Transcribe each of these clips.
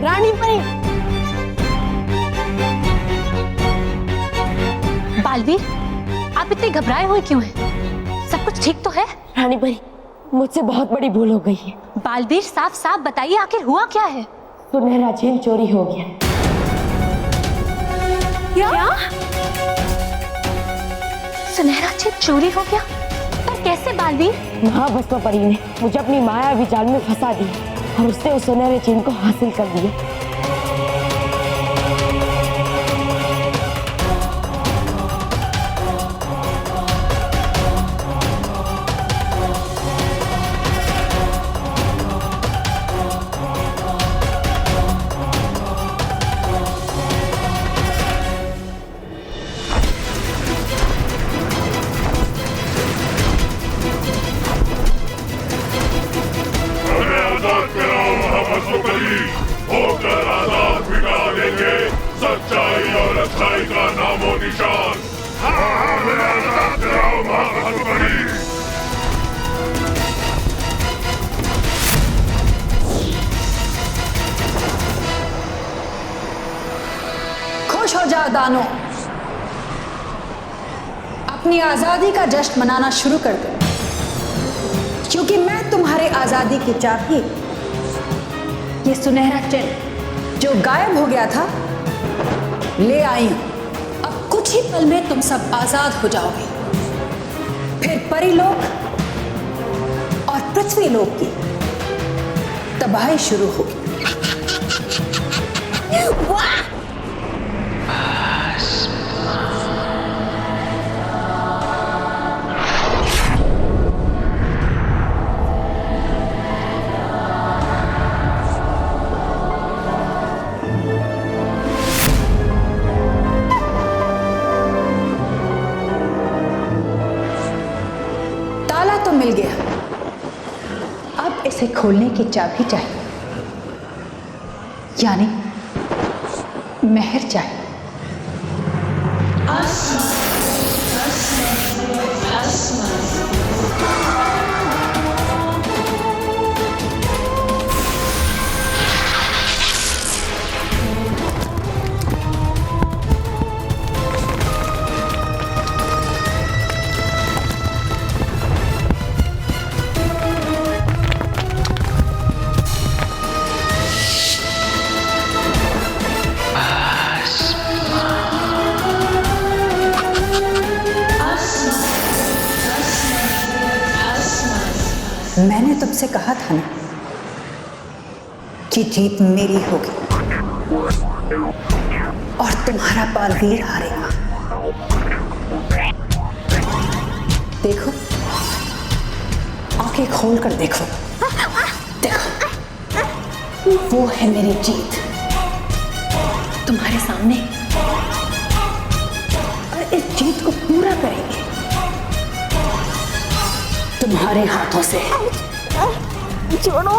रानी परी। बालवीर, आप इतने घबराए हुए क्यों हैं? सब कुछ ठीक तो है? रानी परी, मुझसे बहुत बड़ी भूल हो गई है। बालवीर, साफ साफ बताइए आखिर हुआ क्या है? सुनहरा चेन चोरी हो गया। क्या? सुनहरा चेन चोरी हो गया? पर कैसे बालवीर? महाभस्म परी ने मुझे अपनी मायावी जाल में फंसा दिया और उसने उस सुनहरे चेन को हासिल कर लिया। होकर आजाद मिटा देंगे सच्चाई और अच्छाई का नामो निशान। हमें आजाद कराओ महाभस्म परी। खुश हो जाओ दानो, अपनी आजादी का जश्न मनाना शुरू कर दो, क्योंकि मैं तुम्हारे आजादी की चाबी, ये सुनहरा चेन जो गायब हो गया था, ले आई हूं। अब कुछ ही पल में तुम सब आजाद हो जाओगे। फिर परीलोक और पृथ्वीलोक की तबाही शुरू होगी। मिल गया, अब इसे खोलने की चाबी चाहिए, यानी मेहर चाहिए। मैंने तुमसे कहा था ना कि जीत मेरी होगी और तुम्हारा बालवीर हारेगा। देखो, आंखें खोल कर देखो, देखो, वो है मेरी जीत तुम्हारे सामने, और इस जीत को पूरा करेंगे तुम्हारे हाथों से। छोड़ो।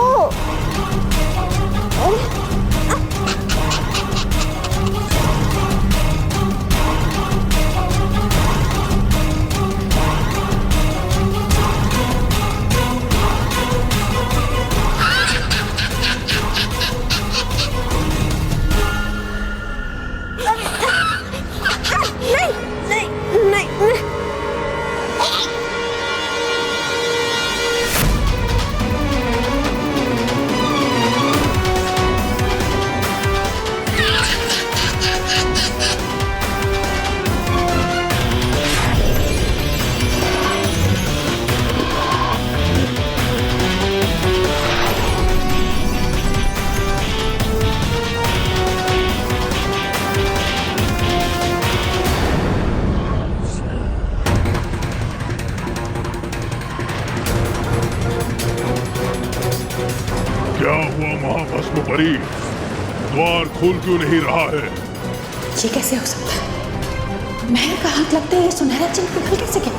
क्या हुआ महाभस्म परी? द्वार खुल क्यों नहीं रहा है? ये कैसे हो सकता है? महल का हाथ लगते ही ये सुनहरा चेन पिघल कैसे गया?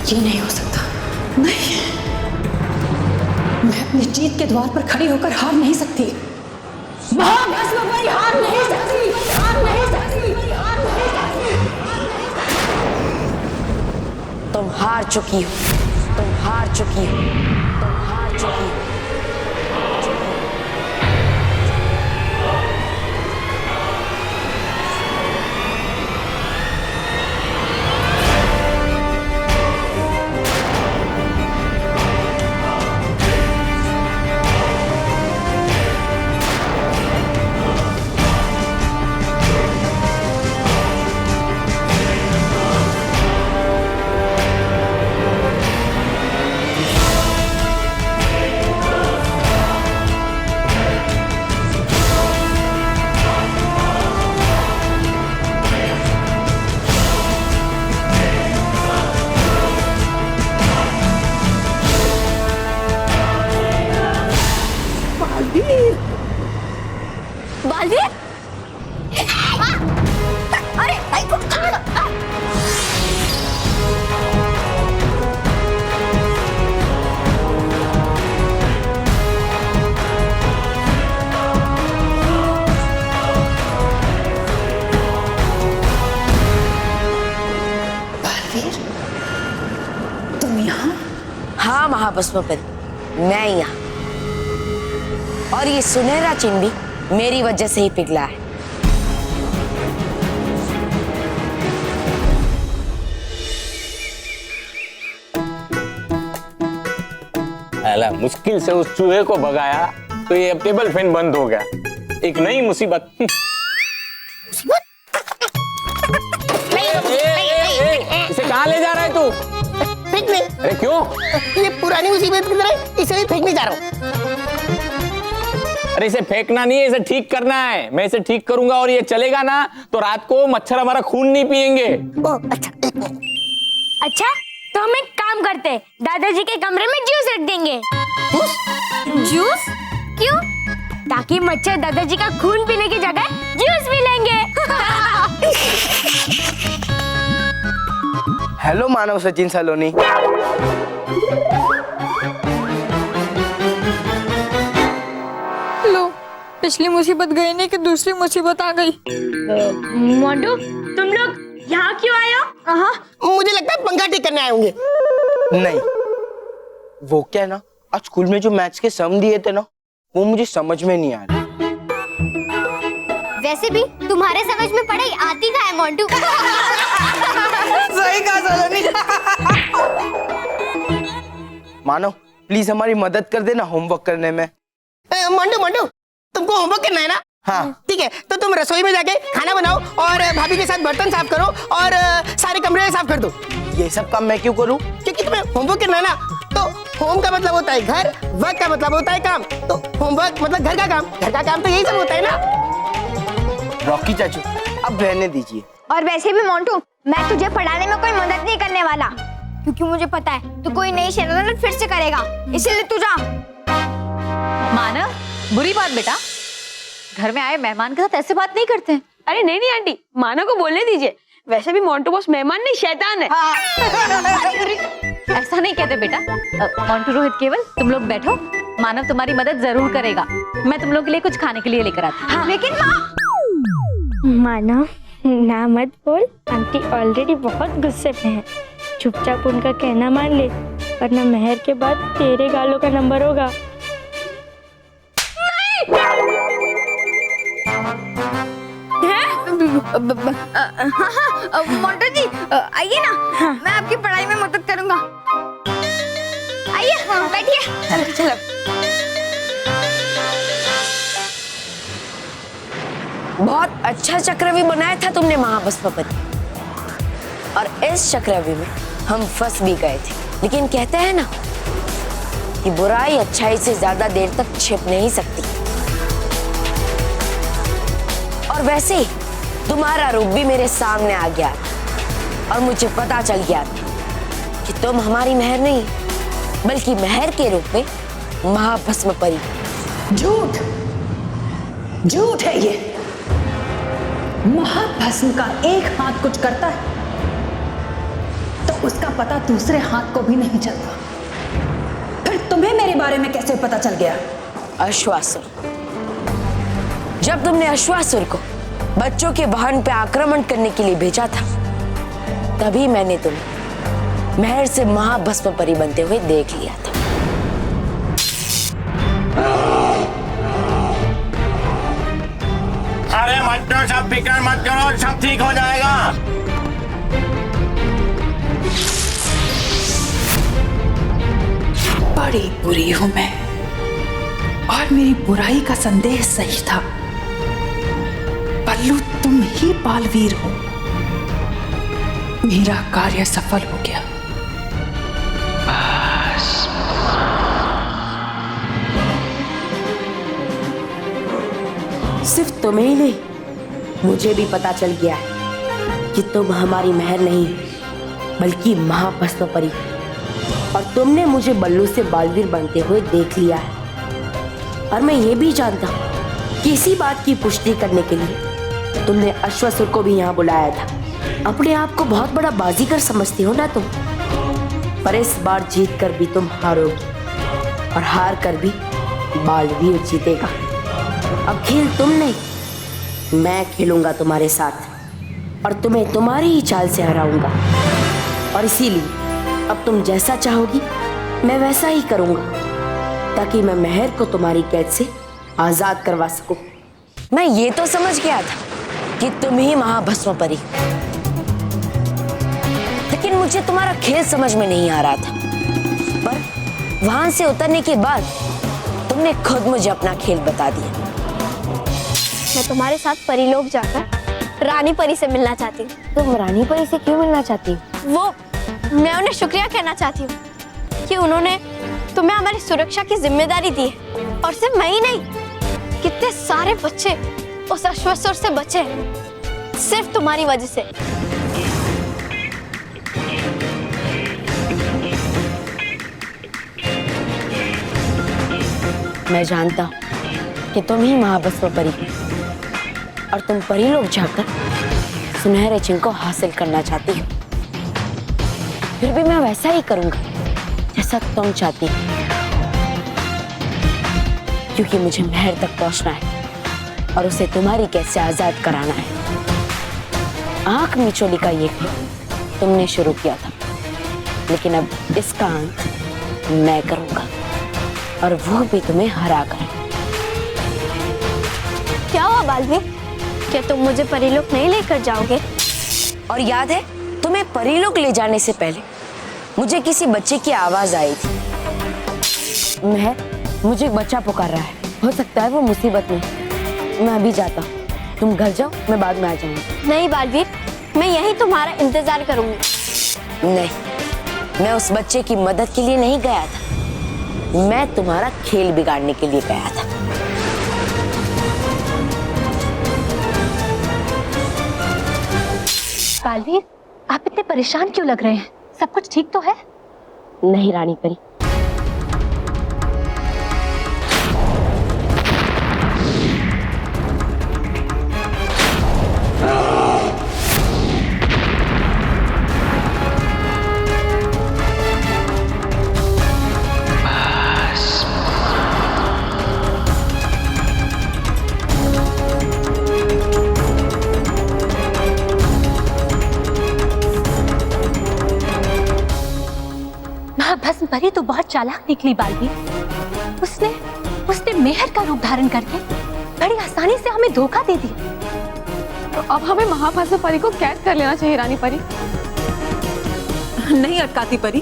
ये नहीं हो सकता। नहीं, मैं अपनी जीत के द्वार पर खड़ी होकर हार नहीं सकती। महाभस्म परी हार नहीं सकती, हार नहीं सकती, हार नहीं सकती। तुम हार चुकी हो, तुम हार चुकी हो, तुम हार चुकी हो। हाँ महाभस्मपति, मैं यहाँ, और ये सुनहरा चिन्ह भी मेरी वजह से ही पिघला है। अला, मुश्किल से उस चूहे को भगाया तो ये टेबल फैन बंद हो गया। एक नई मुसीबत। इसे कहाँ ले जा रहा है तू? फेंकने। अरे क्यों? ये पुरानी मुसीबत की तरह इसे भी फेंकने जा रहा हूँ। अरे इसे फेंकना नहीं है, इसे ठीक करना है। मैं इसे ठीक करूंगा और ये चलेगा ना तो रात को मच्छर हमारा खून नहीं पिएंगे। अच्छा, तो हम एक काम करते हैं, दादाजी के कमरे में जूस रख देंगे। जूस? क्यों? ताकि मच्छर दादाजी का खून पीने की जगह जूस पी लेंगे। हेलो मानव सचिन सलोनी। लो, पिछली मुसीबत गई नहीं कि दूसरी मुसीबत आ गई। मोंटू, तुम लोग यहाँ क्यों आए हो? मुझे लगता है पंखा ठीक करने आए होंगे। नहीं, वो क्या ना, आज स्कूल में जो मैथ्स के सम दिए थे ना, वो मुझे समझ में नहीं आ रहा। वैसे भी तुम्हारे समझ में पढ़ाई आती कहाँ है मोंटू? सही कहा सलोनी। मानो प्लीज हमारी मदद कर देना होमवर्क करने में। मोंटू, तुमको होमवर्क करना है ना? हाँ। ठीक है, तो तुम रसोई में जाके खाना बनाओ और भाभी के साथ बर्तन साफ करो और सारे कमरे साफ कर दो। ये सब काम मैं क्यों करूं? क्योंकि तुम्हें होमवर्क करना है ना। तो होम का मतलब होता है घर, वर्क का मतलब होता है काम। तो होमवर्क मतलब घर का काम तो यही सब होता है ना। रॉकी चाचू, अब रहने दीजिए। और वैसे भी मोंटू, मैं तुझे पढ़ाने में कोई मदद नहीं करने वाला, क्योंकि मुझे पता है तू कोई नई शैतानी फिर से करेगा, इसीलिए तू जा। मानव, बुरी बात बेटा, घर में आए मेहमान के साथ ऐसे बात नहीं करते हैं। अरे नहीं आंटी, मानो को बोलने दीजिए। वैसे भी मोंटू बॉस मेहमान नहीं शैतान है। ऐसा नहीं कहते बेटा। मोंटू, रोहित, केवल तुम लोग बैठो, मानव तुम्हारी मदद जरूर करेगा। मैं तुम लोग के लिए कुछ खाने के लिए लेकर आती हूँ। लेकिन मानव, ना मत बोल, आंटी ऑलरेडी बहुत गुस्से में है। चुपचाप उनका कहना मान ले, वरना मेहर के बाद तेरे गालों का नंबर होगा। मोंटू जी, आइए ना। मैं आपकी पढ़ाई में मदद करूंगा। आइए, बैठिए। चलो। बहुत अच्छा चक्रव्यूह बनाया था तुमने महाभस्मपति, और इस चक्रव्यूह में हम फंस भी गए थे। लेकिन कहते हैं ना कि बुराई अच्छाई से ज्यादा देर तक छिप नहीं सकती। और वैसे ही तुम्हारा रूप भी मेरे सामने आ गया और मुझे पता चल गया था कि तुम हमारी मेहर नहीं, बल्कि मेहर के रूप में महाभस्मपति। झूठ है ये। महाभस्म का एक हाथ कुछ करता है तो उसका पता दूसरे हाथ को भी नहीं चलता। फिर तुम्हें मेरे बारे में कैसे पता चल गया? अश्वासुर, जब तुमने अश्वासुर को बच्चों के वाहन पे आक्रमण करने के लिए भेजा था, तभी मैंने तुम्हें मेहर से महाभस्मपति बनते हुए देख लिया था। अरे मत करो, सब फिक्र मत करो, सब ठीक हो जाएगा। बड़ी बुरी हूं मैं, और मेरी बुराई का संदेह सही था। पल्लू, तुम ही बालवीर हो। मेरा कार्य सफल हो गया। सिर्फ तुम्हें ही नहीं, मुझे भी पता चल गया है कि तुम हमारी मेहर नहीं, बल्कि महाभस्मपति। और तुमने मुझे बल्लू से बालवीर बनते हुए देख लिया है। और मैं ये भी जानता हूँ कि इसी बात की पुष्टि करने के लिए तुमने अश्वासुर को भी यहाँ बुलाया था। अपने आप को बहुत बड़ा बाजीगर समझती हो ना तुम, पर इस बार जीत कर भी तुम हारोगी, और हार कर भी बालवीर जीतेगा। अब खेल तुम नहीं, मैं खेलूंगा तुम्हारे साथ, और तुम्हें तुम्हारी ही चाल से हराऊंगा। और इसीलिए अब तुम जैसा चाहोगी मैं वैसा ही करूंगा ताकि मैं मेहर को तुम्हारी कैद से आजाद करवा सकूं। मैं ये तो समझ गया था कि तुम ही महाभस्म परी, लेकिन मुझे तुम्हारा खेल समझ में नहीं आ रहा था। पर वहां से उतरने के बाद तुमने खुद मुझे अपना खेल बता दिया। मैं तुम्हारे साथ परीलोक जाकर रानी परी से मिलना चाहती हूँ। तुम रानी परी से क्यों मिलना चाहती हो? वो मैं उन्हें शुक्रिया कहना चाहती हूँ कि उन्होंने तुम्हें हमारी सुरक्षा की जिम्मेदारी दी है। और सिर्फ मैं ही नहीं, कितने सारे बच्चे उस अश्वसुर से बचे सिर्फ तुम्हारी वजह से। मैं जानता हूँ कि तुम ही महाभस्म परी हो और तुम परीलोक जाकर सुनहरे चिन्ह को हासिल करना चाहती हो। फिर भी मैं वैसा ही करूंगा जैसा तुम चाहती हो, क्योंकि मुझे मेहर तक पहुंचना है और उसे तुम्हारी कैद से आजाद कराना है। आंख मिचोली का ये खेल तुमने शुरू किया था, लेकिन अब इसका अंत मैं करूंगा, और वो भी तुम्हें हरा कर। क्या हुआ बालवीर? क्या तुम मुझे परीलोक नहीं लेकर जाओगे? और याद है तुम्हें परीलोक ले जाने से पहले मुझे किसी बच्चे की आवाज आई थी। मुझे एक बच्चा पुकार रहा है, हो सकता है वो मुसीबत में। मैं अभी जाता हूँ, तुम घर जाओ, मैं बाद में आ जाऊंगी। नहीं बालवीर, मैं यहीं तुम्हारा इंतजार करूंगी। नहीं, मैं उस बच्चे की मदद के लिए नहीं गया था, मैं तुम्हारा खेल बिगाड़ने के लिए गया था। बालवीर, आप इतने परेशान क्यों लग रहे हैं? सब कुछ ठीक तो है? नहीं रानी परी, भस्म परी तो बहुत चालाक निकली बालवीर। उसने मेहर का रूप धारण करके बड़ी आसानी से हमें धोखा दे दिया। तो अब हमें महाभस्म परी को कैद कर लेना चाहिए रानी परी। नहीं अटकाती परी,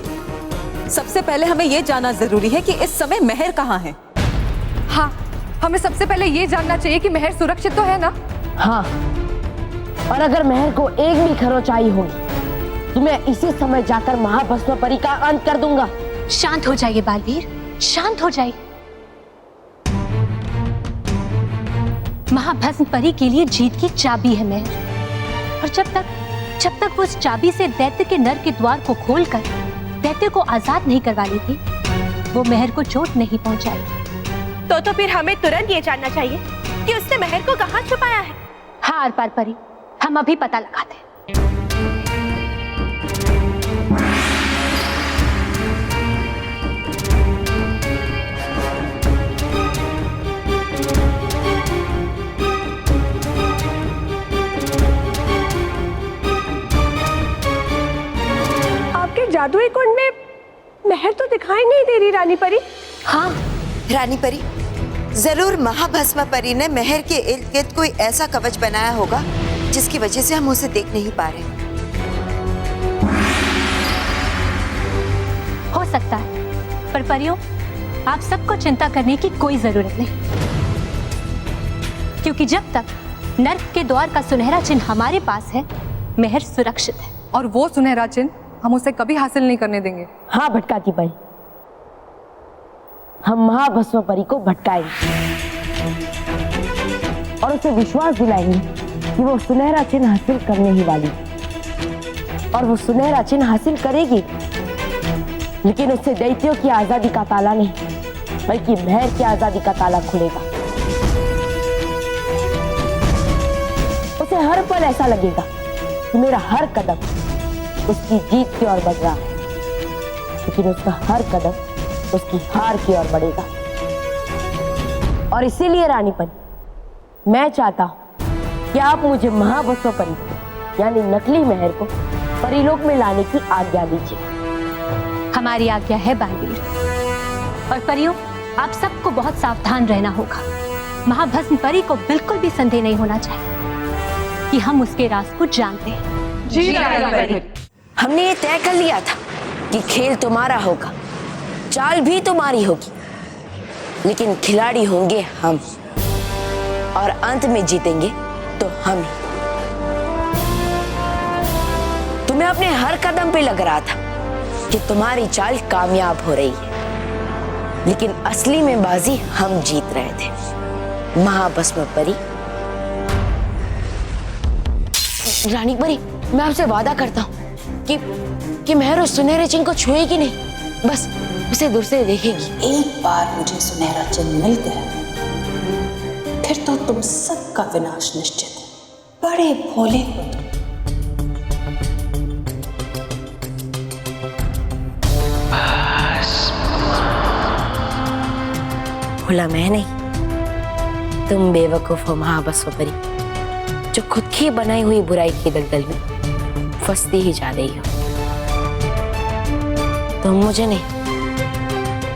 सबसे पहले हमें ये जानना जरूरी है कि इस समय मेहर कहाँ है। हाँ, हमें सबसे पहले ये जानना चाहिए कि मेहर सुरक्षित तो है ना? हाँ, और अगर मेहर को एक भी खरोच आई होगी तो मैं इसी समय जाकर महाभस्म परी का अंत कर दूंगा। शांत हो जाइए बालवीर, शांत हो जाइए। महाभस्म परी के लिए जीत की चाबी है मेहर, और जब तक वो उस चाबी से दैत्य के नर के द्वार को खोलकर दैत्य को आजाद नहीं करवा लेती, वो मेहर को चोट नहीं पहुंचाएगी। तो फिर हमें तुरंत ये जानना चाहिए कि उसने मेहर को कहाँ छुपाया है। हाँ अरपार परी, हम अभी पता लगाते हैं। जादुई कुंड में मेहर तो दिखाई नहीं दे रही रानी परी। हाँ रानी परी, जरूर महाभस्म परी ने मेहर के इर्द गिर्द कोई ऐसा कवच बनाया होगा जिसकी वजह से हम उसे देख नहीं पा रहे। हो सकता है, पर परियों, आप सबको चिंता करने की कोई जरूरत नहीं, क्योंकि जब तक नर्क के द्वार का सुनहरा चिन्ह हमारे पास है, मेहर सुरक्षित है। और वो सुनहरा चिन्ह हम उसे कभी हासिल नहीं करने देंगे। हाँ भटकाती परी, हम महाभस्म परी को भटकाएंगे और उसे विश्वास दिलाएंगे कि वो सुनहरा चिन्ह हासिल करने ही वाली, और वो सुनहरा चिन्ह हासिल करेगी, लेकिन उससे दैत्यों की आजादी का ताला नहीं, बल्कि मेहर की आजादी का ताला खुलेगा। उसे हर पल ऐसा लगेगा कि मेरा हर कदम उसकी जीत की ओर बढ़ रहा है, लेकिन उसका हर कदम उसकी हार की ओर बढ़ेगा। और इसीलिए रानी परी, मैं चाहता हूं कि आप मुझे महाभस्म परी यानी नकली मेहर को परीलोक में लाने की आज्ञा दीजिए। हमारी आज्ञा है बालवीर। और परियों, आप सबको बहुत सावधान रहना होगा। महाभस्म परी को बिल्कुल भी संदेह नहीं होना चाहिए कि हम उसके राज को जानते हैं। जी राजकुमारी। हमने ये तय कर लिया था कि खेल तुम्हारा होगा, चाल भी तुम्हारी होगी, लेकिन खिलाड़ी होंगे हम, और अंत में जीतेंगे तो हम ही। तुम्हें अपने हर कदम पे लग रहा था कि तुम्हारी चाल कामयाब हो रही है, लेकिन असली में बाजी हम जीत रहे थे। महाभस्म परी, रानी परी, मैं आपसे वादा करता हूँ कि मेहर उस सुनहरे चिन्ह को छुएगी नहीं, बस उसे दूर से देखेगी। एक बार मुझे सुनहरा चिन्ह मिल गया, फिर तो तुम सबका विनाश निश्चित है। बड़े भोले हो तुम। भोला मैं नहीं, तुम बेवकूफ हो महाभस्म परी, जो खुद की बनाई हुई बुराई की दलदल में फंसती ही जा रही हो। तुम मुझे नहीं,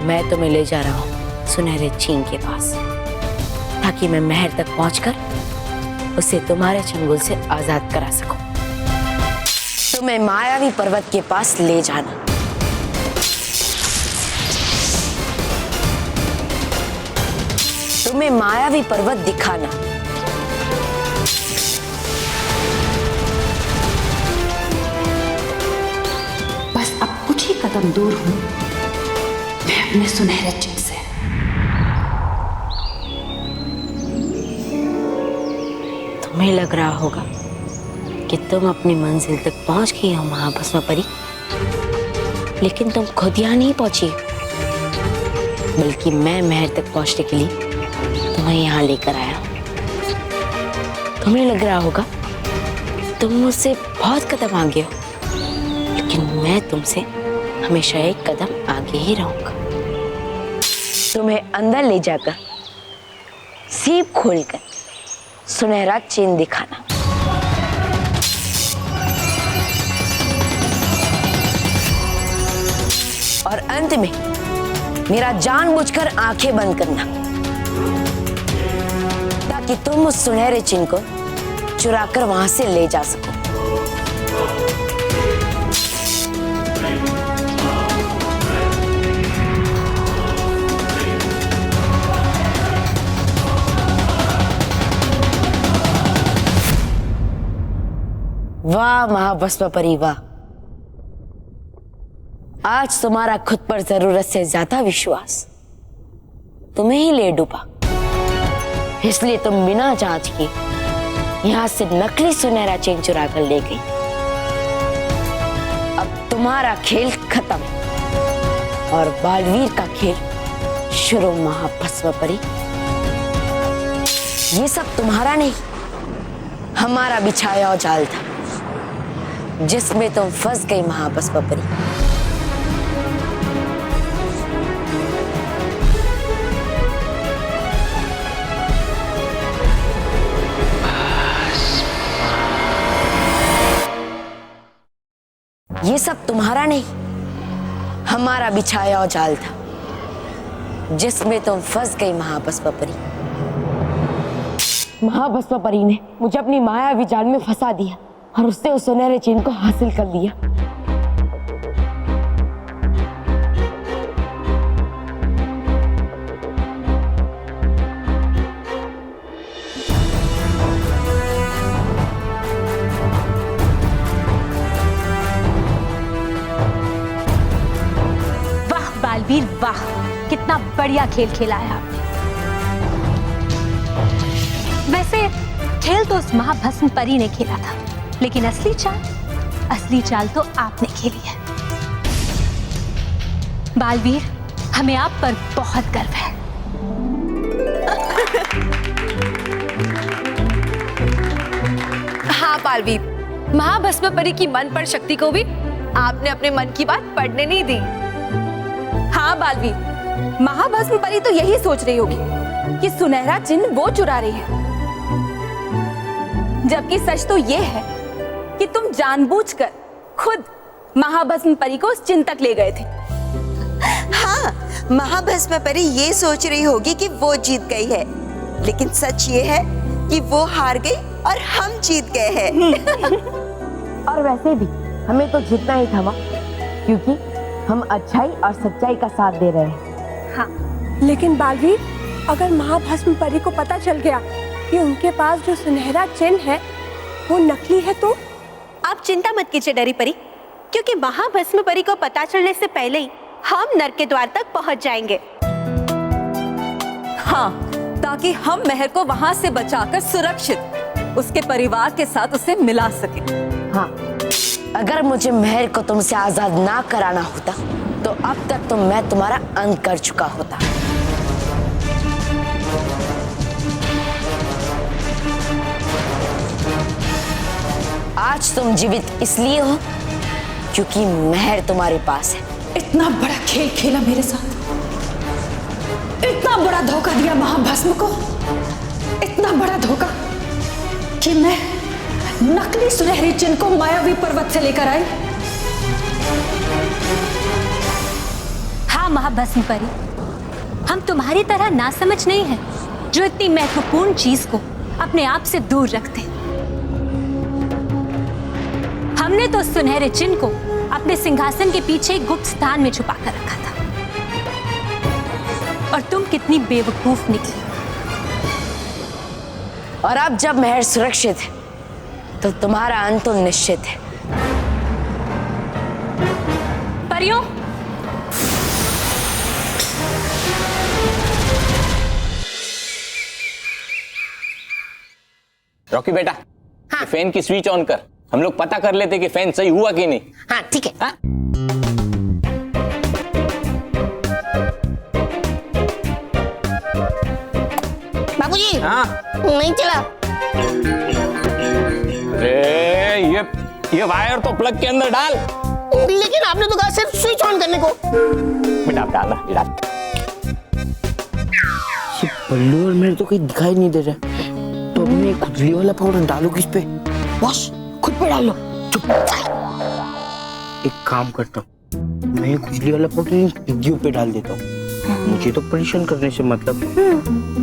मैं तुम्हें ले जा रहा हूँ सुनहरे चिन्ह के पास, ताकि मैं महर तक पहुंचकर उसे तुम्हारे चंगुल से आजाद करा सकूं। तुम्हें मायावी पर्वत के पास ले जाना। तुम्हें मायावी पर्वत दिखाना। बस अब कुछ ही कदम दूर हूं मैं अपने सुनहरे चिन्ह से। तुम्हें लग रहा होगा कि तुम अपनी मंजिल तक पहुंच गई हो महाभस्म परी, लेकिन तुम खुद यहाँ नहीं पहुंची, बल्कि मैं महर तक पहुंचने के लिए तुम्हें यहाँ लेकर आया। तुम्हें लग रहा होगा तुम मुझसे बहुत कदम आगे हो, लेकिन मैं तुमसे हमेशा एक कदम आगे ही रहूंगा। तुम्हें अंदर ले जाकर सीप खोलकर सुनहरा चिन्ह दिखाना। और अंत में मेरा जानबूझकर आंखें बंद करना, ताकि तुम उस सुनहरे चिन्ह को चुराकर वहां से ले जा सको। वाह महाभस्म परी वाह, आज तुम्हारा खुद पर जरूरत से ज्यादा विश्वास तुम्हें ही ले डूबा, इसलिए तुम बिना जांच के यहां से नकली सुनहरा चिन्ह चुरा कर ले गई। अब तुम्हारा खेल खत्म और बालवीर का खेल शुरू। महाभस्म परी, ये सब तुम्हारा नहीं, हमारा बिछाया हुआ जाल था, जिसमें तुम फंस गई महाभस्म परी। ये सब तुम्हारा नहीं, हमारा बिछाया हुआ जाल था, जिसमें तुम फंस गई महाभस्म परी। महाभस्म परी ने मुझे अपनी मायावी जाल में फंसा दिया और उससे उस सुनहरे चिन्ह को हासिल कर लिया। वाह बालवीर वाह, कितना बढ़िया खेल खेला है आपने। वैसे खेल तो उस महाभस्म परी ने खेला था, लेकिन असली चाल तो आपने खेली है। बालवीर, हमें आप पर बहुत गर्व है। हाँ बालवीर, महाभस्म परी की मन पर शक्ति को भी आपने अपने मन की बात पढ़ने नहीं दी। हाँ बालवीर, महाभस्म परी तो यही सोच रही होगी कि सुनहरा चिन्ह वो चुरा रही है, जबकि सच तो ये है कि तुम जानबूझकर खुद महाभस्म परी को उस चिन्ह तक ले गए थे महाभस्म परी ये सोच रही होगी कि वो जीत गई है, लेकिन सच ये है कि वो हार गई और हम जीत गए हैं। और वैसे भी हमें तो जीतना ही था माँ, क्योंकि हम अच्छाई और सच्चाई का साथ दे रहे हैं। हाँ, लेकिन बालवीर, अगर महाभस्म परी को पता चल गया कि उनके पास जो सुनहरा चिन्ह है वो नकली है तो? आप चिंता मत कीजिए डरी परी, क्योंकि महाभस्म परी को पता चलने से पहले ही हम नर्क के द्वार तक पहुंच जाएंगे। हाँ, ताकि हम महर को वहां से बचाकर सुरक्षित उसके परिवार के साथ उसे मिला सके। हाँ, अगर मुझे महर को तुमसे आजाद ना कराना होता तो अब तक तो मैं तुम्हारा अंत कर चुका होता। आज तुम जीवित इसलिए हो क्योंकि महर तुम्हारे पास है। इतना बड़ा खेल खेला मेरे साथ, इतना बड़ा धोखा दिया महाभस्म को, इतना बड़ा धोखा कि मैं नकली सुनहरी चिन्ह को मायावी पर्वत से लेकर आई। हाँ महाभस्म परी, हम तुम्हारी तरह नासमझ नहीं हैं, जो इतनी महत्वपूर्ण चीज को अपने आप से दूर रखते हैं। हमने तो सुनहरे चिन्ह को अपने सिंहासन के पीछे गुप्त स्थान में छुपा कर रखा था, और तुम कितनी बेवकूफ निकली। और अब जब महर सुरक्षित है तो तुम्हारा अंत तो निश्चित है। परियों, रॉकी बेटा, हाँ। फैन की स्विच ऑन कर, हम लोग पता कर लेते कि फैन सही हुआ कि नहीं। हाँ ठीक है। हाँ? बाबूजी, हाँ? नहीं चला। ये वायर तो प्लग के अंदर डाल। लेकिन आपने तो कहा सिर्फ स्विच ऑन करने को। बेटा डाल ना, डाल। बल्लू और मेरे तो कहीं दिखाई नहीं दे रहा, तो मैं खुजली वाला पाउडर डालू किस पे? बॉस, खुद पे डाल लो। चुप। एक काम करता हूँ, मैं खुजली वाला पाउडर इन पिग्गियों पे डाल देता हूँ। मुझे तो परेशान करने से मतलब,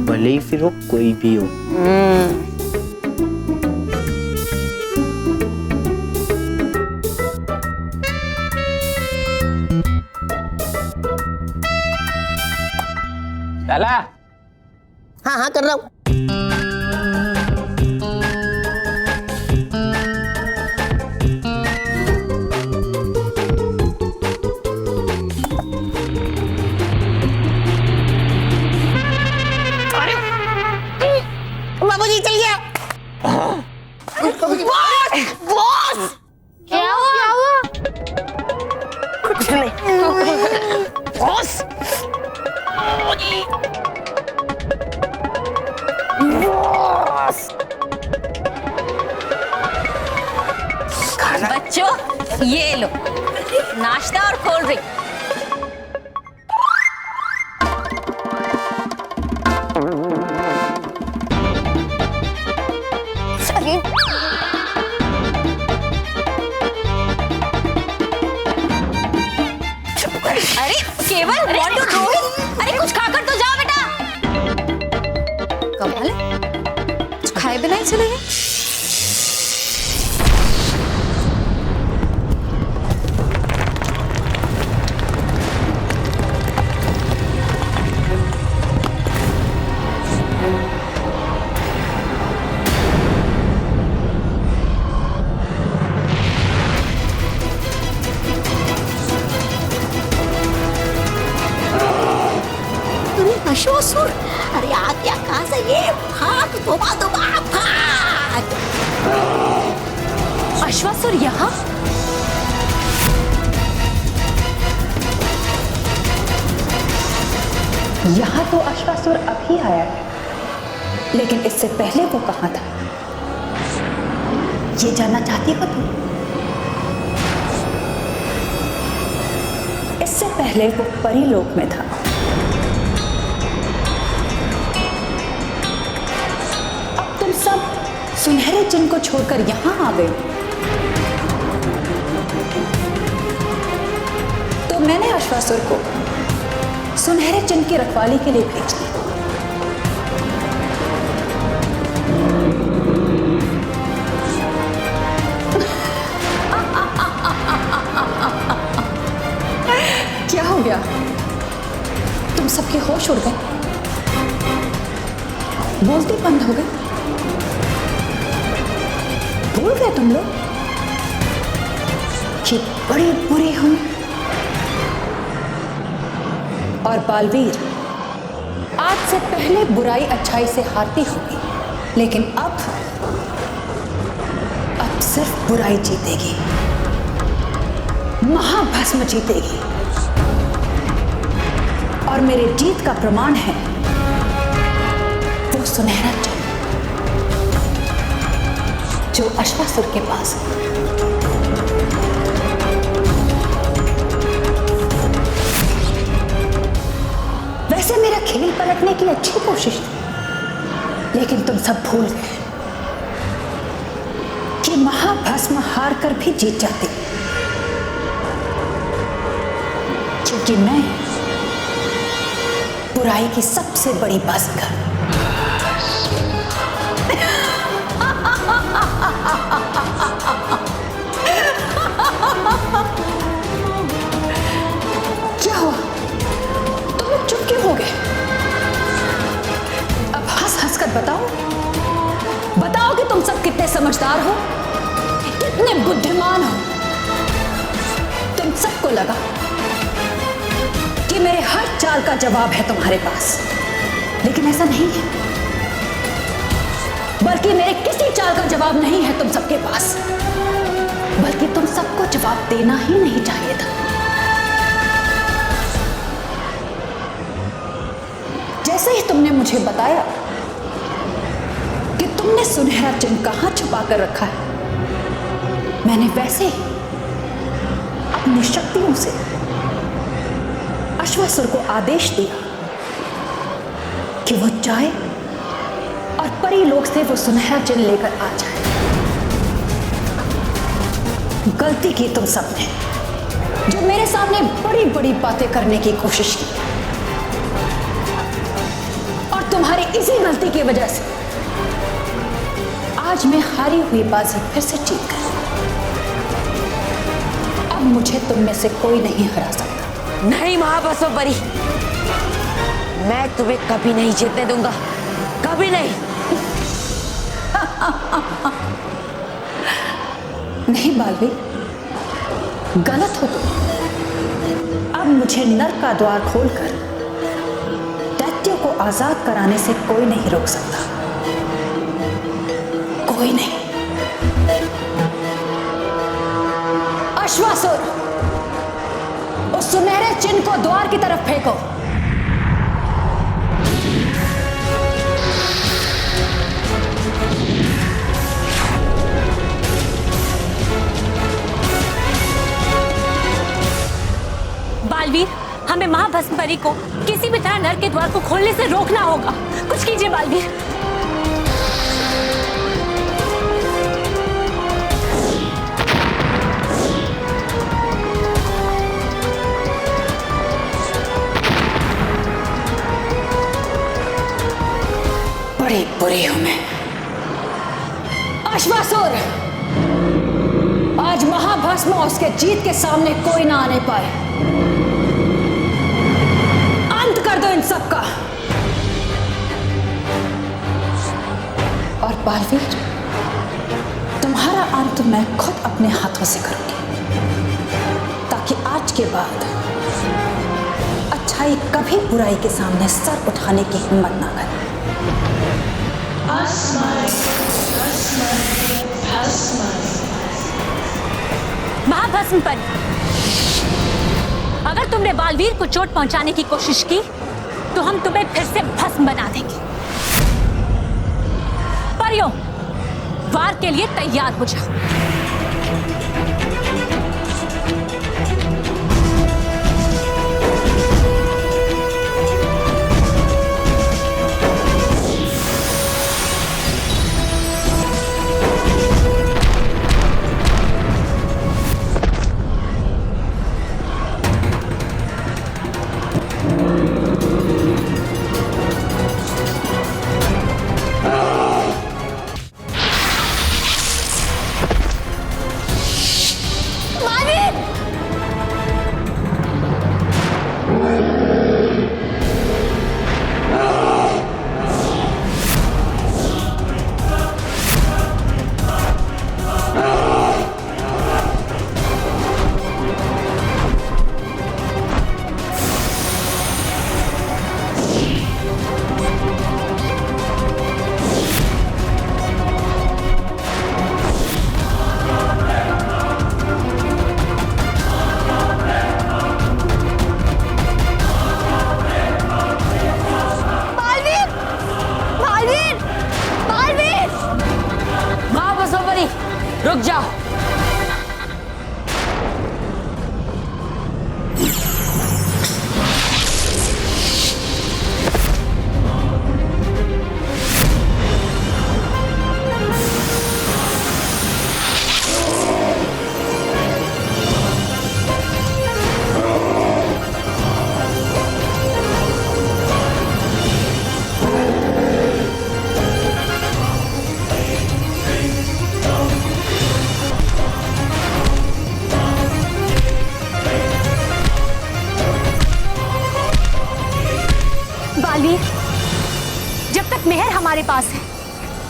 भले ही फिर वो कोई भी हो। डाला? हाँ हाँ कर रहा हूँ। बाबूजी चल गया। बॉस, क्या हुआ? कुछ नहीं। बॉस, बच्चों, ये लो नाश्ता और कोल्ड ड्रिंक। अरे केवल व्हाट यू डूइंग? अरे कुछ खाकर तो जाओ बेटा। कमाल है, कुछ खाए बिना ही चले गए। अश्वासुर, अरे आ क्या, कहां से ये? भाग दोबा दोबा भाग। अश्वासुर यहाँ? यहाँ तो अश्वासुर अभी आया है, लेकिन इससे पहले वो कहाँ था, ये जानना चाहती हो तुम? इससे पहले वो परीलोक में था। अब तुम सब सुनहरे चिन्ह को छोड़कर यहां आ गए, तो मैंने अश्वासुर को सुनहरे चिन्ह की रखवाली के लिए भेज दी। क्या हो गया? तुम सबके होश उड़ गए, बोलते बंद हो गए, भूल गए तुम लोग कि बड़े बुरे हम। और बालवीर, आज से पहले बुराई अच्छाई से हारती होगी, लेकिन अब सिर्फ बुराई जीतेगी, महाभस्म जीतेगी। और मेरे जीत का प्रमाण है वो सुनहरा चिन्ह जो अश्वासुर के पास है। वैसे मेरा खेल पलटने की अच्छी कोशिश थी, लेकिन तुम सब भूल गए कि महाभस्म हार कर भी जीत जाती, क्योंकि मैं बुराई की सबसे बड़ी बाजीगर। क्या हुआ? तुम लोग चुप क्यों हो गए? अब हंस हंस कर बताओ कि तुम सब कितने समझदार हो, कितने बुद्धिमान हो। तुम सबको लगा कि मेरे हर चाल का जवाब है तुम्हारे पास, लेकिन ऐसा नहीं है। बल्कि मेरे किसी चाल का जवाब नहीं है तुम सबके पास, बल्कि तुम सबको जवाब देना ही नहीं चाहिए था। जैसे ही तुमने मुझे बताया कि तुमने सुनहरा चिन्ह कहां छुपा कर रखा है, मैंने वैसे ही अपनी शक्तियों से अश्वासुर को आदेश दिया कि वो जाए और परी लोक से वो सुनहरा चिन्ह लेकर आ जाए। गलती की तुम सबने, जो मेरे सामने बड़ी बड़ी बातें करने की कोशिश की, और तुम्हारी इसी गलती की वजह से आज मैं हारी हुई बाजी फिर से जीत गई। अब मुझे तुम में से कोई नहीं हरा सकता। नहीं महाभस्म परी, मैं तुम्हें कभी नहीं जीतने दूंगा, कभी नहीं। नहीं बालवीर, गलत हो तुम। अब मुझे नर्क का द्वार खोलकर दैत्यों को आजाद कराने से कोई नहीं रोक सकता, कोई नहीं। अश्वासुर, उस सुनहरे चिन्ह को द्वार की तरफ फेंको। बालवीर, हमें महाभस्म परी को किसी भी तरह नर्क के द्वार को खोलने से रोकना होगा। कुछ कीजिए बालवीर। बड़े बुरे हूं मैं। अश्वासुर, आज महाभस्म और उसके जीत के सामने कोई ना आने पाए। अंत कर दो इन सब का। और बालवीर, तुम्हारा अंत मैं खुद अपने हाथों से करूंगी, ताकि आज के बाद अच्छाई कभी बुराई के सामने सर उठाने की हिम्मत ना करे। महाभस्म परी, अगर तुमने बालवीर को चोट पहुंचाने की कोशिश की तो हम तुम्हें फिर से भस्म बना देंगे। परियों, वार के लिए तैयार हो जाओ। बालवीर, जब तक मेहर हमारे पास है,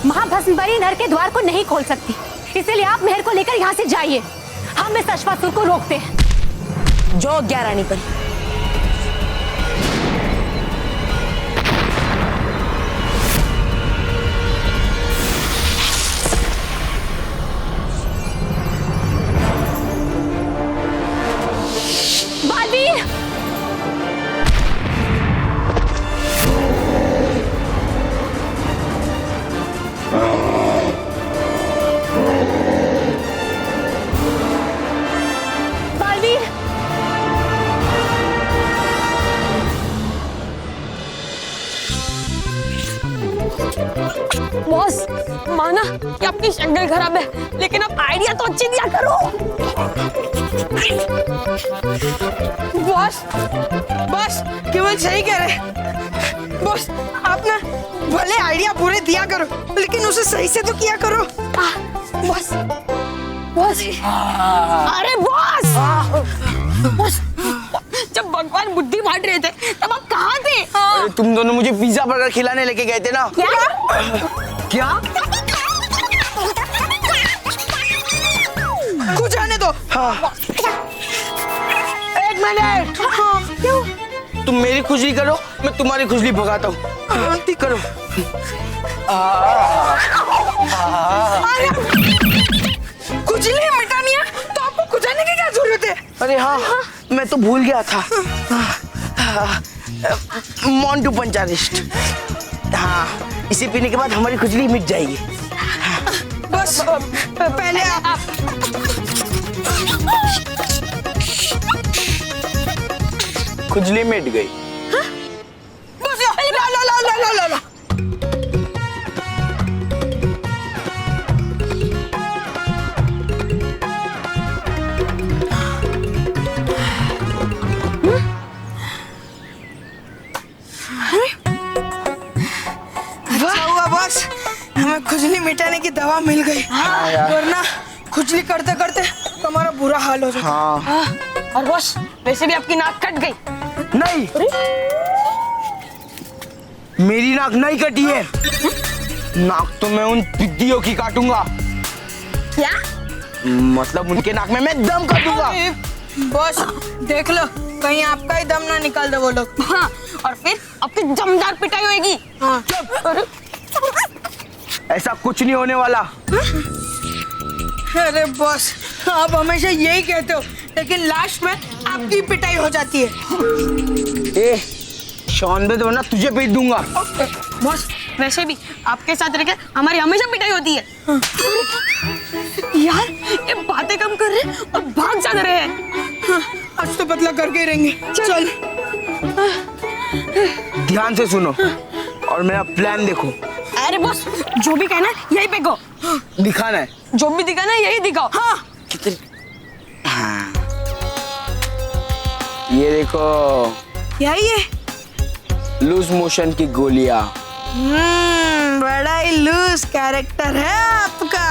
महाभस्म परी नर के द्वार को नहीं खोल सकती। इसीलिए आप मेहर को लेकर यहाँ से जाइए। हम इस अश्वासुर को रोकते हैं। जो क्या रानी परी। बालवीर, बालवीर, बॉस, माना कि आपकी शक्ल खराब है, लेकिन आप आइडिया तो अच्छी दिया करो। बॉस, बॉस केवल सही कह रहे। बॉस, आप ना भले आइडिया पूरे दिया करो, लेकिन उसे सही से तो किया करो। बॉस, बॉस, अरे बॉस, बॉस, जब भगवान बुद्धि बांट रहे थे तब आप कहाँ थे? अरे तुम दोनों मुझे पिज्जा बर्गर खिलाने लेके गए थे ना। क्या? कुछ आने दो। हाँ। एक मिनट। क्यों? तुम मेरी खुजली करो, मैं तुम्हारी खुजली भगाता हूँ। ठीक करो। खुजली मिटानी है तो आपको खुजाने की क्या जरूरत है? अरे हाँ, मैं तो भूल गया था। मोंटू पंचारिस्ट। हाँ, इसे पीने के बाद हमारी खुजली मिट जाएगी। बस पहले आप खुजली मिट गई। बस ला ला ला ला ला ला ला। अच्छा हुआ बस, हमें खुजली मिटाने की दवा मिल गई, वरना खुजली करते करते हमारा बुरा हाल हो जाता। हाँ। और बस, वैसे भी आपकी नाक कट गई। नहीं, मेरी नाक नहीं कटी है। नाक तो मैं उन पिद्दियों की काटूंगा। क्या? मतलब उनके नाक में मैं दम कर दूंगा। बस देख लो, कहीं आपका ही दम ना निकाल दे वो लोग। हाँ, और फिर आपकी दमदार पिटाई होगी। हाँ। ऐसा कुछ नहीं होने वाला। अरे बॉस, आप हमेशा यही कहते हो, लेकिन लास्ट में आपकी पिटाई हो जाती है। ए, शॉन बे तो ना तुझे पीट दूंगा। बॉस, वैसे भी आपके साथ रहकर हमारी हमेशा पिटाई होती है। यार, ये बातें कम कर रहे हैं और भाग जा रहे हैं। आज तो बदला करके ही रहेंगे। चल। ध्यान से सुनो और मेरा प्लान देखो। अरे बॉस, जो भी कहना है यही पे कहो। दिखाना है, जो भी दिखाना है यही दिखाओ। हाँ। कितने? हाँ। ये देखो, यही है लूज मोशन की गोलियां। बड़ा ही लूज कैरेक्टर है आपका।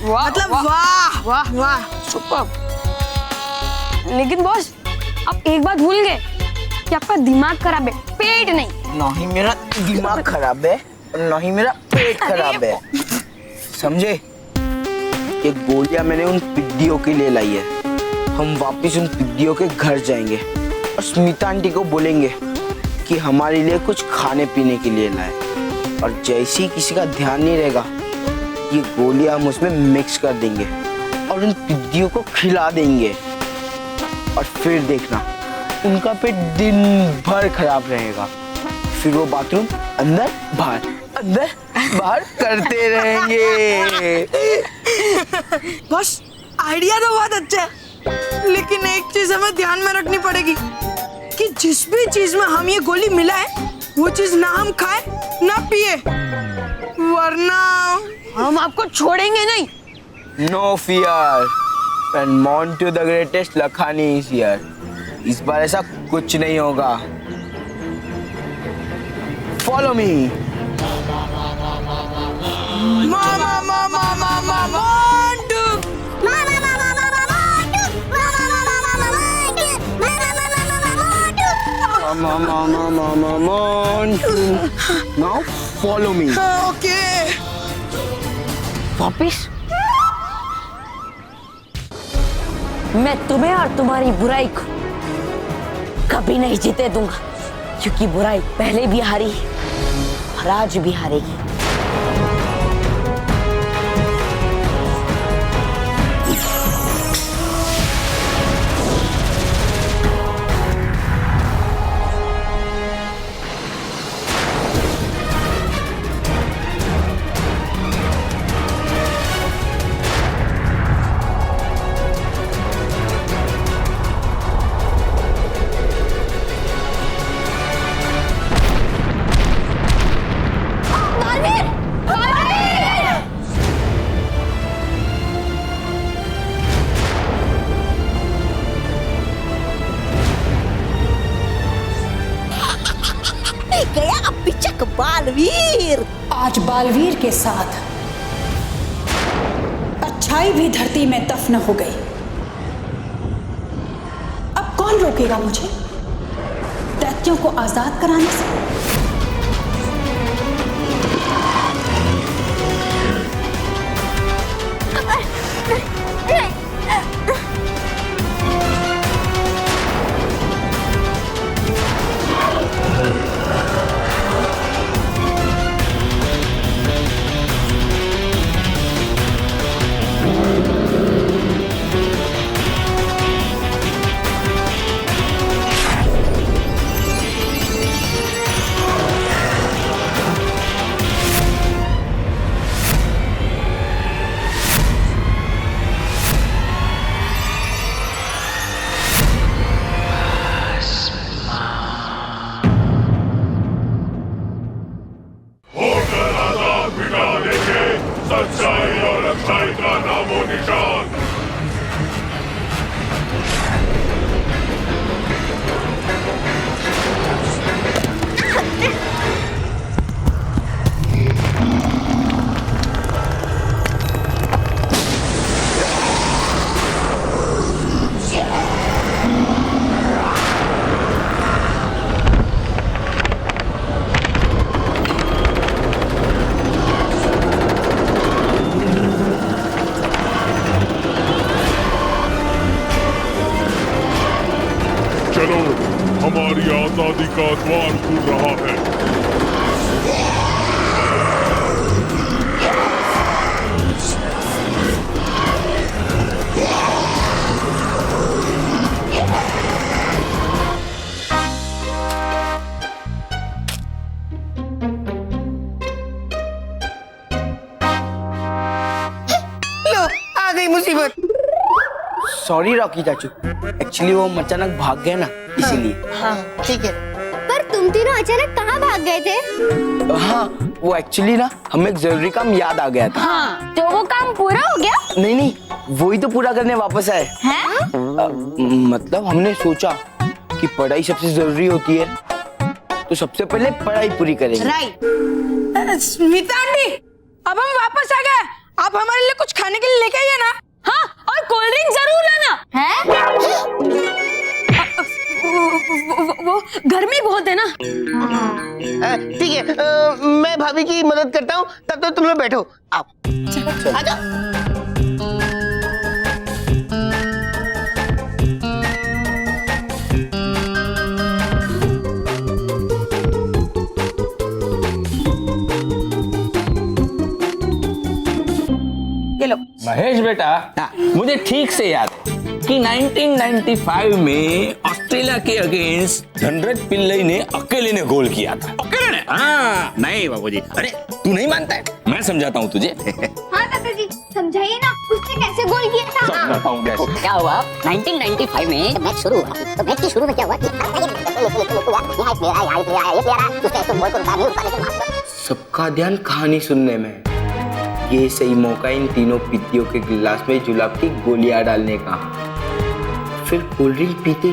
मतलब वाह वाह वाह, सुपर। लेकिन बॉस, आप एक बात भूल गए कि आपका दिमाग खराब है, पेट नहीं। नहीं मेरा दिमाग खराब है, नहीं मेरा पेट खराब है, समझे? ये गोलियां मैंने उन पिद्दियों के लिए लाई है। हम वापस उन पिद्दियों के घर जाएंगे और स्मिता आंटी को बोलेंगे कि हमारे लिए कुछ खाने पीने के लिए लाए, और जैसे ही किसी का ध्यान नहीं रहेगा, ये गोलियां हम उसमें मिक्स कर देंगे और उन पिद्दियों को खिला देंगे। और फिर देखना, उनका पेट दिन भर खराब रहेगा। फिर वो बाथरूम अंदर बाहर करते रहेंगे। बस, आइडिया तो बहुत अच्छा है, लेकिन एक चीज हमें ध्यान में रखनी पड़ेगी कि जिस भी चीज में हम ये गोली मिलाए, वो चीज ना हम खाए ना पिए, वरना हम आपको छोड़ेंगे नहीं। No fear, and Montu the greatest Lakhani is here. इस बार ऐसा कुछ नहीं होगा। Follow me. मामा मामा मामा मोंटू, मामा मामा मामा मोंटू, मामा मामा मामा मोंटू, मामा मामा मामा Montu. Now follow me. Okay. वापिस? मैं तुम्हें और तुम्हारी बुराई को कभी नहीं जीते दूंगा, क्योंकि बुराई पहले भी हारी और आज भी हारेगी। गया पिचक बालवीर। आज बालवीर के साथ अच्छाई भी धरती में दफन हो गई। अब कौन रोकेगा मुझे दैत्यों को आजाद कराने से? सच्चाई और अच्छाई का नामो निशान। चलो, हमारी आजादी का द्वार खुल रहा है। लो, आ गई मुसीबत। सॉरी रॉकी चाचू, एक्चुअली वो अचानक भाग गए ना, इसीलिए। हाँ ठीक है। पर तुम तीनों अचानक कहाँ भाग गए थे? हाँ, वो एक्चुअली ना हमें एक जरूरी काम याद आ गया था। हाँ, तो वो काम पूरा हो गया? नहीं, वही तो पूरा करने वापस आए। हैं? मतलब हमने सोचा कि पढ़ाई सबसे जरूरी होती है, तो सबसे पहले पढ़ाई पूरी करेंगे। राइट। स्मिता आंटी, अब हम वापस आ गए। आप हमारे लिए कुछ खाने के लिए लेके आइए ना। हाँ, और कोल्ड ड्रिंक जरूर लाना। हैं? वो गर्मी बहुत है ना। ठीक है, मैं भाभी की मदद करता हूँ, तब तो तुम लोग बैठो। आओ, आ जाओ। महेश बेटा, मुझे ठीक से याद है कि 1995 में ऑस्ट्रेलिया के अगेंस्ट धनराज पिल्लई ने अकेले ने गोल किया था। अकेले ने? हाँ, नहीं बाबूजी, अरे तू नहीं मानता है, मैं समझाता हूँ तुझे। हाँ दादाजी, समझाइए ना, उसने कैसे गोल किया था? समझाता हूँ कैसे। क्या हुआ 1995 में जब मैच शुरू हुआ, तो मैच के शुरू में क्या हुआ कि सबका ध्यान कहानी सुनने में। ये सही मौका इन तीनों पिद्दियों के गिलास में जुलाब की गोलियां डालने का। फिर कोल्ड ड्रिंक पीते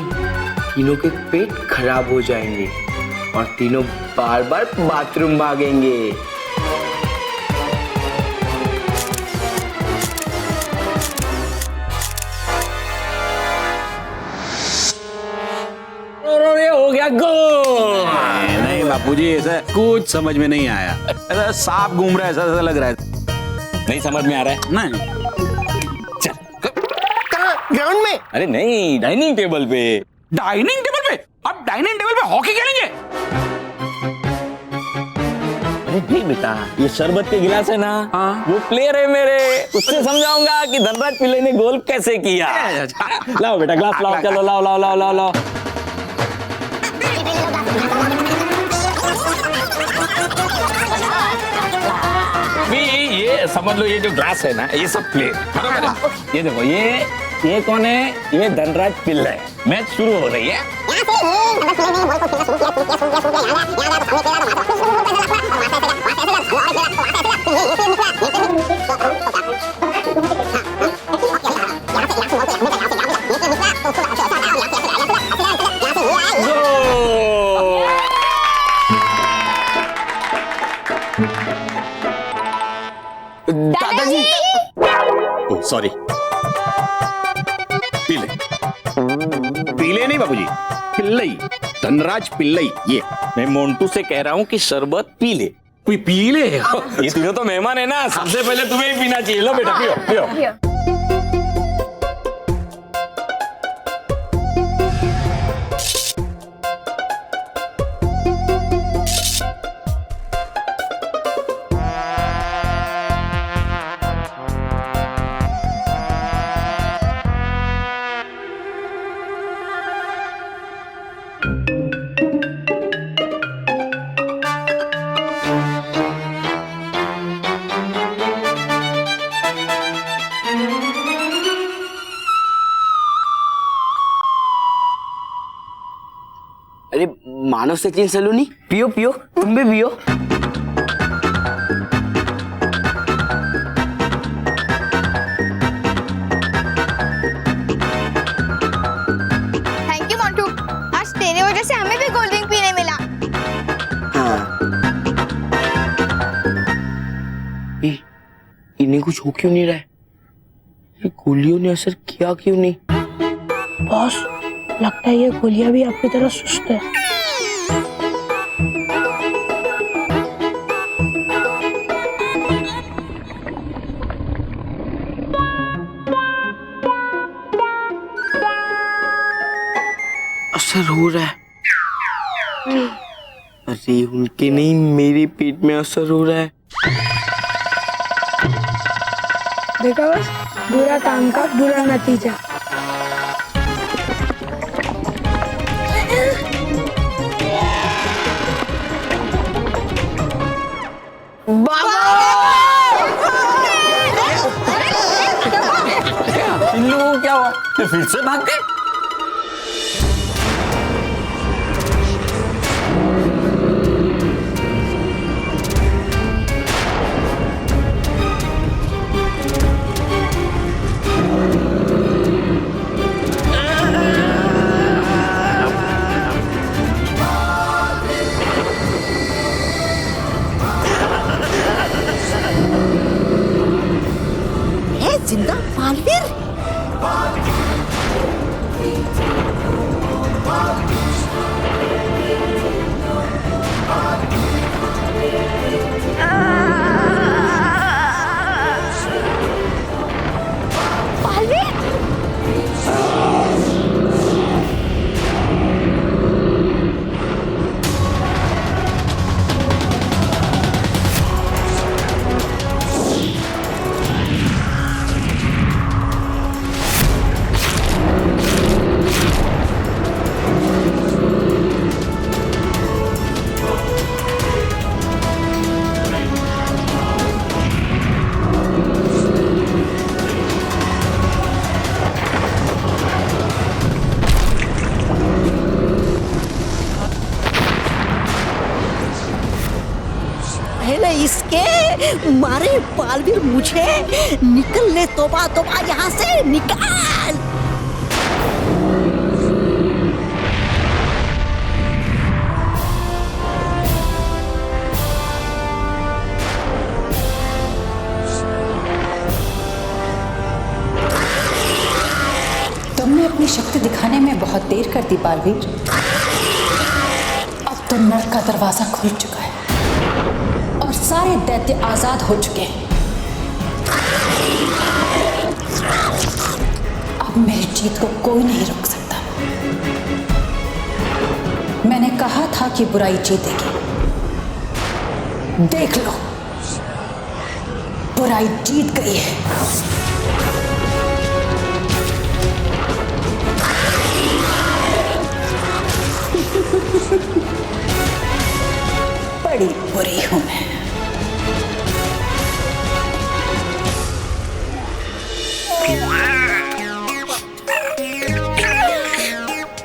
तीनों के पेट खराब हो जाएंगे और तीनों बार बार बाथरूम भागेंगे। और ये हो गया गोल। बापूजी ऐसा कुछ समझ में नहीं आया। ऐसा सांप घूम रहा है, ऐसा लग रहा है। नहीं समझ में आ रहा है? नहीं। कहाँ? ग्राउंड में? अरे नहीं, डाइनिंग टेबल पे। डाइनिंग टेबल पे? अब डाइनिंग टेबल पे हॉकी खेलेंगे? अरे नहीं बेटा, ये शरबत के गिलास है ना, वो प्लेयर है मेरे, उससे समझाऊंगा कि धनराज पिल्लै ने गोल कैसे किया। लाओ बेटा ग्लास लाओ, चलो लाओ लाओ लाओ लाओ लाओ। ये समझ लो, ये जो ग्लास है ना, ये सब प्लेयर बराबर है। ये देखो, ये कौन है? ये धनराज पिल्लै। मैच शुरू हो रही है। दादाजी, ओह सॉरी, पिल्लै। पिल्लै नहीं बाबूजी, पिल्लै, धनराज पिल्लै। ये मैं मोन्टू से कह रहा हूँ कि शरबत पी ले। कोई पी ले? ये तीनों तो मेहमान है ना, सबसे पहले तुम्हें ही पीना चाहिए। लो बेटा पियो पियो। अरे मानव सचिन सलोनी, पियो पियो, तुम भी पियो। थैंक यू मोंटू, आज तेरे वजह से हमें भी कोल्ड ड्रिंक पीने मिला। हाँ। इन्हें कुछ हो क्यों नहीं रहा है? ये गोलियों ने असर किया क्यों नहीं? बॉस, लगता है ये गोलियां भी आपकी तरह सुस्त है। असर हो रहा है। अरे उनके नहीं, मेरे पेट में असर हो रहा है। देखा बस, बुरा काम का बुरा नतीजा। इन लोगों को क्या हुआ? ये फिर से भाग गए? जिंदा बालवीर? इसके मारे बालवीर, मुझे निकल ले, तोबा तोबा यहाँ से निकाल। तुमने अपनी शक्ति दिखाने में बहुत देर कर दी बालवीर। अब तो नर्क का दरवाजा खुल चुका है और सारे दैत्य आजाद हो चुके हैं। अब मेरी जीत को कोई नहीं रोक सकता। मैंने कहा था कि बुराई जीतेगी। देख लो, बुराई जीत गई है। बड़ी बुरी हूं मैं।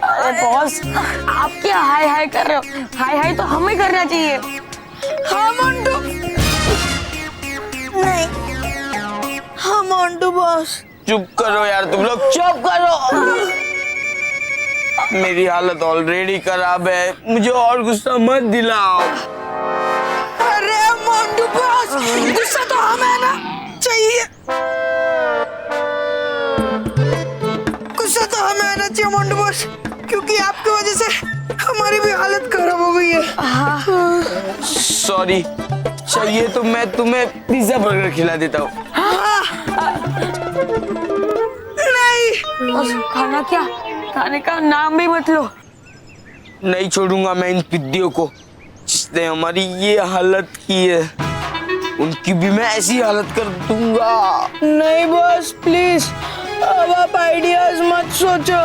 अरे बॉस, आप क्या हाय हाय कर रहे हो? हाय हाय तो हमें करना चाहिए। हाँ मोंटू। नहीं, हाँ मोंटू बॉस। चुप करो यार, तुम लोग चुप करो। मेरी हालत ऑलरेडी खराब है, मुझे और गुस्सा मत दिलाओ। अरे मोंटू बॉस, गुस्सा तो हमें ना चाहिए। गुस्सा तो हमें आना चाहिए मोंटू बॉस, क्योंकि आपकी वजह से हमारी भी हालत खराब हो गई है। सॉरी, चाहिए तो मैं तुम्हें पिज्जा बर्गर खिला देता हूँ। नहीं, खाना क्या? खाने का नाम भी मत लो। नहीं छोड़ूंगा मैं इन पिद्दियों को, जिसने हमारी ये हालत की है। उनकी भी मैं ऐसी हालत कर दूंगा। नहीं बॉस प्लीज, अब आप आइडियाज मत सोचो।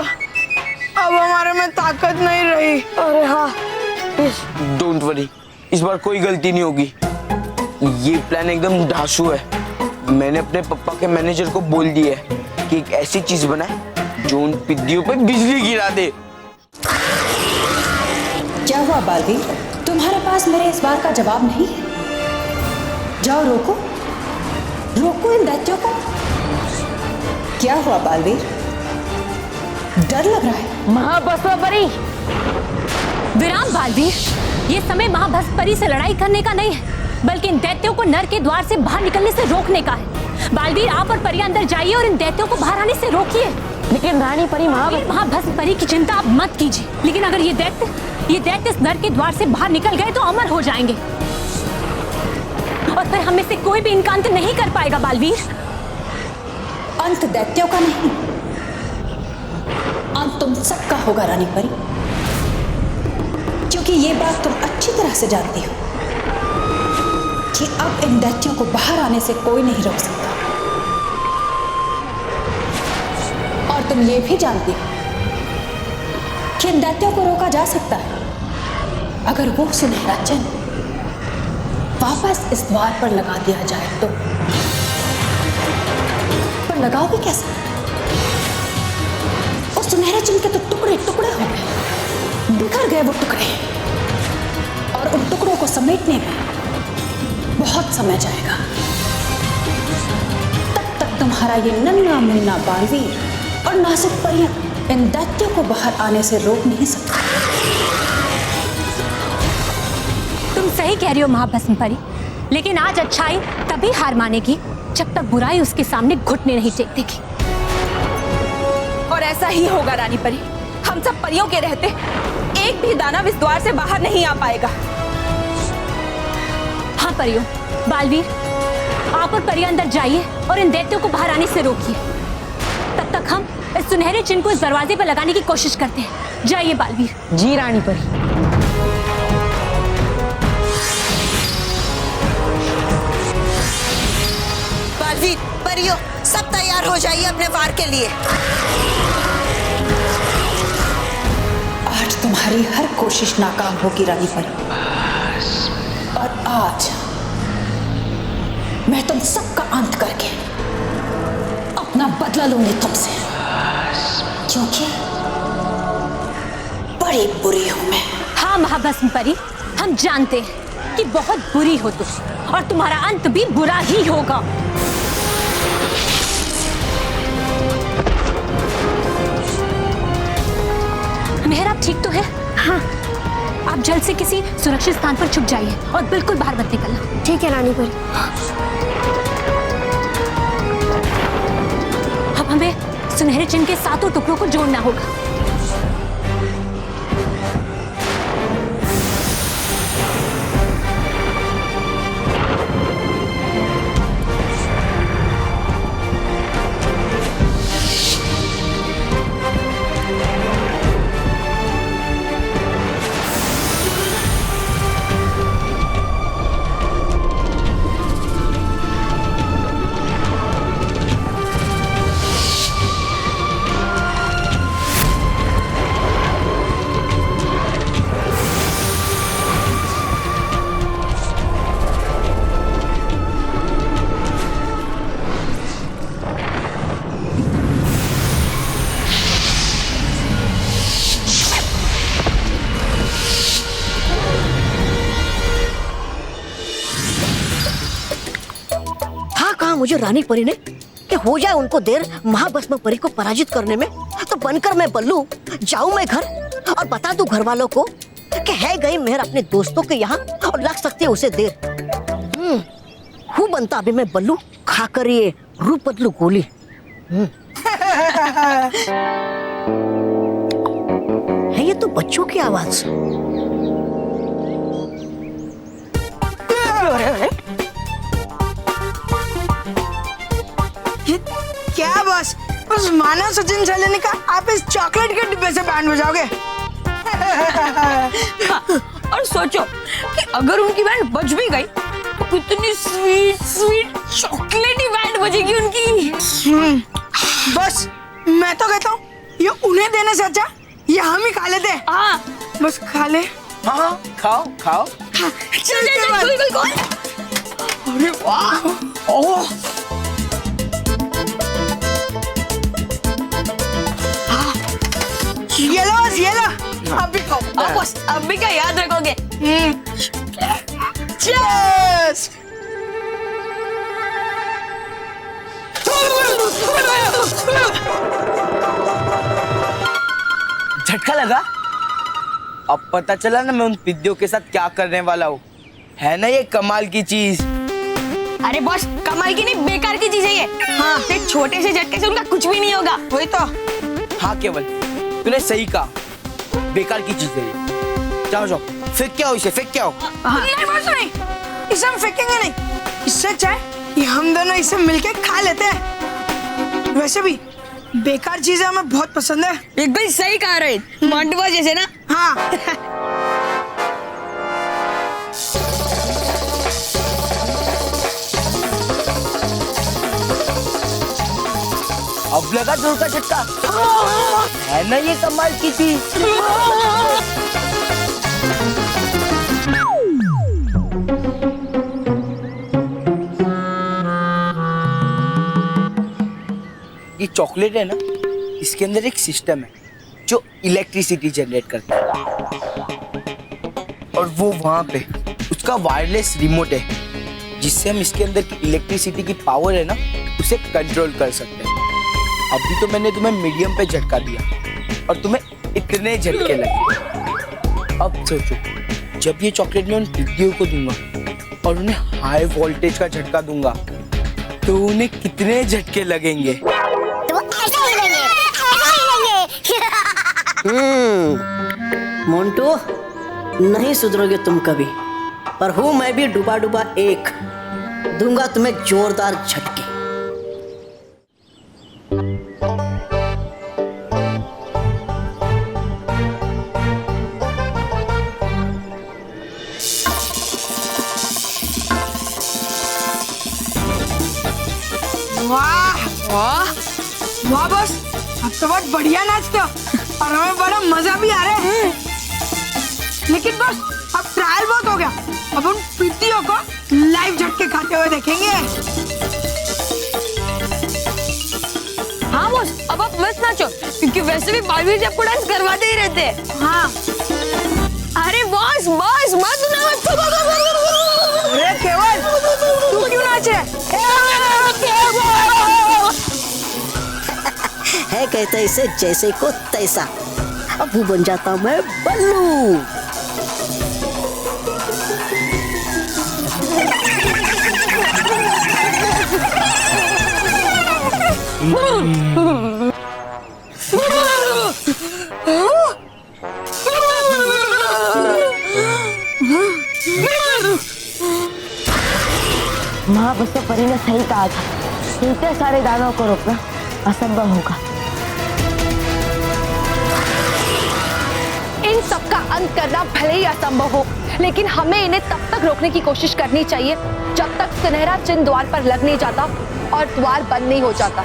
अब हमारे में ताकत नहीं रही। अरे हाँ, डोंट वरी, इस बार कोई गलती नहीं होगी। ये प्लान एकदम धांसू है। मैंने अपने पापा के मैनेजर को बोल दिया है कि एक ऐसी चीज बनाए जो उन पिद्दियों पे बिजली गिरा दे। क्या हुआ बालवीर, तुम्हारे पास मेरे इस बार का जवाब नहीं है? जाओ रोको, रोको इन दैत्यों को। क्या हुआ बालवीर, डर लग रहा है? महाभस्म परी। विराम बालवीर, ये समय महाभस्म परी से लड़ाई करने का नहीं है, बल्कि इन दैत्यों को नर के द्वार से बाहर निकलने से रोकने का है। बालवीर, आप और परी अंदर जाइए और इन दैत्यों को बाहर आने से रोकिए। लेकिन रानी परी, महाभस्म परी की चिंता आप मत कीजिए, लेकिन अगर ये दैत्य इस नर के द्वार से बाहर निकल गए तो अमर हो जाएंगे और फिर हमें से कोई भी इनका अंत नहीं कर पाएगा। बालवीर, अंत दैत्यों का नहीं, अंत तुम सबका होगा रानी परी, क्योंकि ये बात तुम अच्छी तरह से जानती हो कि अब इन दैत्यों को बाहर आने से कोई नहीं रोक सकता। और तुम ये भी जानती हो कि इन दैत्यों को रोका जा सकता है अगर वो सुनहरा चिन्ह वापस इस द्वार पर लगा दिया जाए तो। पर लगाओगे कैसे? उस सुनहरे चिन्ह के तो टुकड़े टुकड़े हो गए, बिखर गए वो टुकड़े, और उन टुकड़ों को समेटने में बहुत समय जाएगा। तब तक तुम्हारा ये नन्हा मुन्ना बालवीर और नाजुक परियां इन दैत्यों को बाहर आने से रोक नहीं सकते। तुम सही कह रही हो महाभस्म परी, लेकिन आज अच्छाई तभी हार मानेगी जब तक बुराई उसके सामने घुटने नहीं टेक देगी। और ऐसा ही होगा रानी परी। हम सब परियों के रहते एक भी दानव इस द्वार से बाहर नहीं आ पाएगा। हाँ परियों, बालवीर, आप और परी अंदर जाइए और इन दैत्यों को बाहर आने से रोकिए। तब तक हम इस सुनहरे चिन्ह को इस दरवाजे पर लगाने की कोशिश करते हैं। जाइए बालवीर। जी रानी परी। बालवीर, परियों, सब तैयार हो जाइए अपने वार के लिए। आज तुम्हारी हर कोशिश नाकाम होगी रानी परी, और आज मैं तुम सबका अंत करके अपना बदला लूंगी तुमसे, क्योंकि बड़ी बुरी हूं मैं। हाँ महाभस्म परी, हम जानते हैं कि बहुत बुरी हो तुम, और तुम्हारा अंत भी बुरा ही होगा। मेहर, आप ठीक तो है? हाँ। आप जल्द से किसी सुरक्षित स्थान पर छुप जाइए और बिल्कुल बाहर मत निकलना। ठीक है रानी परी। अब हमें सुनहरे चिन्ह के सातों टुकड़ों को जोड़ना होगा। मुझे रानी परी ने कि हो जाए उनको देर महाभस्म परी को पराजित करने में, तो बनकर मैं बल्लू जाऊं मैं घर और बता दूं घर वालों को कि है गई मेहर अपने दोस्तों के यहाँ और लग सकती है उसे देर। हूँ बनता अभी मैं बल्लू, खाकर ये रूप बदलू गोली। है ये तो बच्चों की आवाज। ये क्या बस मानव सचिन चलने का आप इस चॉकलेट के डिब्बे से बैंड बजाओगे? और सोचो कि अगर उनकी बैंड बज भी गई तो कितनी स्वीट स्वीट चॉकलेटी बैंड बजेगी उनकी। बस मैं तो कहता हूँ ये उन्हें देने से अच्छा ये हम ही खा लेते हैं। हाँ बस खा ले। हाँ खाओ खाओ। चल अरे वाह। ओह ये लो अब भी खाओ। अब बस अब भी क्या याद रखोगे? चीयर्स। झटका लगा? अब पता चला ना मैं उन पिद्दियों के साथ क्या करने वाला हूँ। है ना ये कमाल की चीज। अरे बॉस कमाल की नहीं बेकार की चीज है ये। हाँ ते छोटे से झटके से उनका कुछ भी नहीं होगा। वही तो। हाँ केवल तूने सही कहा, बेकार की चीज है ये। जाओ जाओ फेंक के आओ इसे, फेंक के आओ। नहीं बस नहीं, इसे हम फेंकेंगे नहीं। इससे अच्छा है कि हम दोनों इसे मिलके खा लेते हैं। वैसे भी बेकार चीजें हमें बहुत पसंद है। एकदम सही कह रहे मांडवा जैसे ना। हाँ अब लगा जोर का झटका। है ना ये कमाल की चीज। ये चॉकलेट है ना, इसके अंदर एक सिस्टम है जो इलेक्ट्रिसिटी जनरेट करता है और वो वहां पे उसका वायरलेस रिमोट है जिससे हम इसके अंदर की इलेक्ट्रिसिटी की पावर है ना उसे कंट्रोल कर सकते हैं। अभी तो मैंने तुम्हें मीडियम पे झटका दिया और तुम्हें इतने झटके लगे। अब सोचो जब ये चॉकलेट मैं उन पिद्दियों को दूंगा और उन्हें हाई वोल्टेज का झटका दूंगा तो उन्हें कितने झटके लगेंगे। मोंटू नहीं सुधरोगे तुम कभी, पर हूं मैं भी डूबा डूबा एक, दूंगा तुम्हें जोरदार झटके। वाह वाह वाह बस अब तो बहुत बढ़िया नाचते हो और हमें बड़ा मजा भी आ रहा है। लेकिन बस अब ट्रायल बहुत हो गया, अब उन पिद्दियों को लाइव झटके खाते हुए देखेंगे। हाँ बॉस अब आप मस्त नाचो क्योंकि वैसे भी बालवीर जी आपको डांस करवाते ही रहते हैं। हाँ अरे बॉस बॉस मत अरे केवल तू क्यों नाचे? है कहते इसे जैसे को तैसा, अब वो बन जाता मैं बल्लू। महाभस्म परी ने सही कहा था, इतने सारे दानवों को रोकना असंभव होगा। इन सबका अंत करना भले ही असंभव हो, लेकिन हमें इन्हें तब तक रोकने की कोशिश करनी चाहिए जब तक सुनहरा चिन्ह द्वार पर लग नहीं जाता और द्वार बंद नहीं हो जाता।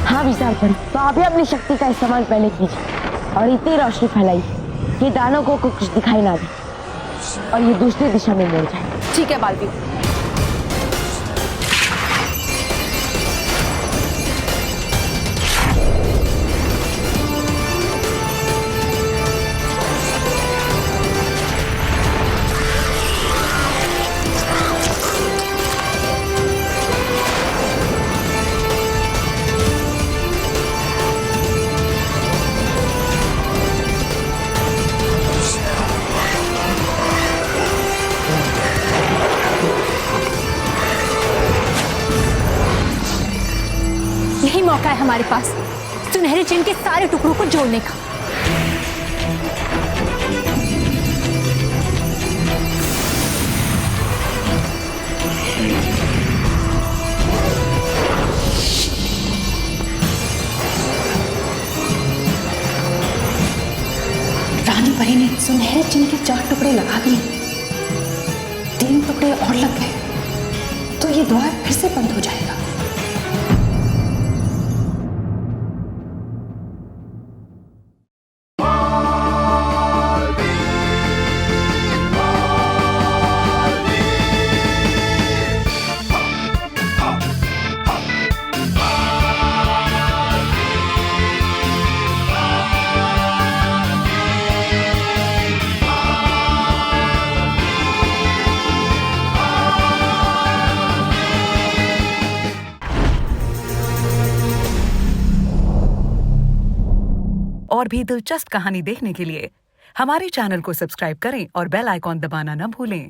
हाँ विशाल परी, तो आप भी अपनी शक्ति का इस्तेमाल पहले कीजिए और इतनी रोशनी फैलाई कि दानवों को कुछ दिखाई ना दे और ये दूसरी दिशा में मुड़ जाए। ठीक है बालवीर। हमारे पास सुनहरे चिन्ह के सारे टुकड़ों को जोड़ने का। रानी परी ने सुनहरे चिन्ह के 4 टुकड़े लगा दिए, 3 टुकड़े और लग गए तो ये द्वार फिर से बंद हो जाएगा। और भी दिलचस्प कहानी देखने के लिए हमारे चैनल को सब्सक्राइब करें और बेल आइकॉन दबाना न भूलें।